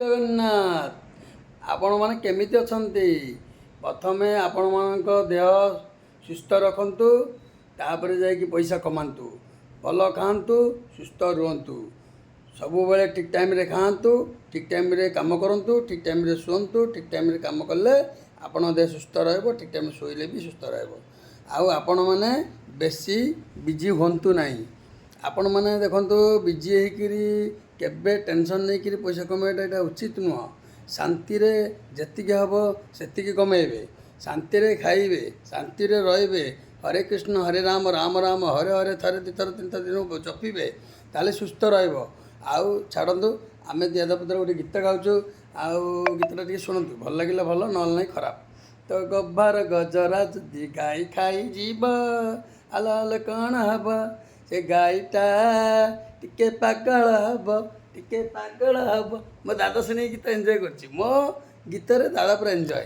ଜଗନ୍ନାଥ ଆପଣମାନେ କେମିତି ଅଛନ୍ତି? ପ୍ରଥମେ ଆପଣମାନଙ୍କ ଦେହ ସୁସ୍ଥ ରଖନ୍ତୁ, ତାପରେ ଯାଇକି ପଇସା କମାନ୍ତୁ। ଭଲ ଖାଆନ୍ତୁ, ସୁସ୍ଥ ରୁହନ୍ତୁ, ସବୁବେଳେ ଠିକ୍ ଟାଇମ୍ରେ ଖାଆନ୍ତୁ, ଠିକ୍ ଟାଇମ୍ରେ କାମ କରନ୍ତୁ, ଠିକ୍ ଟାଇମ୍ରେ ଶୁଅନ୍ତୁ। ଠିକ୍ ଟାଇମ୍ରେ କାମ କଲେ ଆପଣଙ୍କ ଦେହ ସୁସ୍ଥ ରହିବ, ଠିକ୍ ଟାଇମ୍ରେ ଶୋଇଲେ ବି ସୁସ୍ଥ ରହିବ। ଆଉ ଆପଣମାନେ ବେଶୀ ବିଜି ହୁଅନ୍ତୁ ନାହିଁ। ଆପଣମାନେ ଦେଖନ୍ତୁ, ବିଜି ହେଇକିରି କେବେ ଟେନସନ୍ ନେଇକିରି ପଇସା କମେଇବାଟା ଏଇଟା ଉଚିତ ନୁହଁ। ଶାନ୍ତିରେ ଯେତିକି ହେବ ସେତିକି କମେଇବେ, ଶାନ୍ତିରେ ଖାଇବେ, ଶାନ୍ତିରେ ରହିବେ। ହରେ କୃଷ୍ଣ ହରେ ରାମ ରାମ ରାମ ହରେ ହରେ ଥରେ ଦୁଇଥର ତିନିଥର ଦିନକୁ ଜପିବେ, ତାହେଲେ ସୁସ୍ଥ ରହିବ। ଆଉ ଛାଡ଼ନ୍ତୁ, ଆମେ ଦିଆଦପତ୍ର ଗୋଟେ ଗୀତ ଗାଉଛୁ, ଆଉ ଗୀତଟା ଟିକେ ଶୁଣନ୍ତୁ। ଭଲ ଲାଗିଲା ଭଲ, ନହେଲେ ନାହିଁ ଖରାପ। ତ ଗଭାର ଗଜରା ଯଦି ଗାଈ ଖାଇଯିବ, ଆଲ ଆଲ କ'ଣ ହେବ? ସେ ଗାଈଟା ଟିକେ ପାଗଳ ହେବ, ଟିକେ ପାଗଳ ହେବ। ମୋ ଦାଦା ଶୁଣି ଗୀତ ଏନ୍ଜୟ କରୁଛି। ମୋ ଗୀତରେ ଦାଦା ପୁରା ଏନ୍ଜୟ।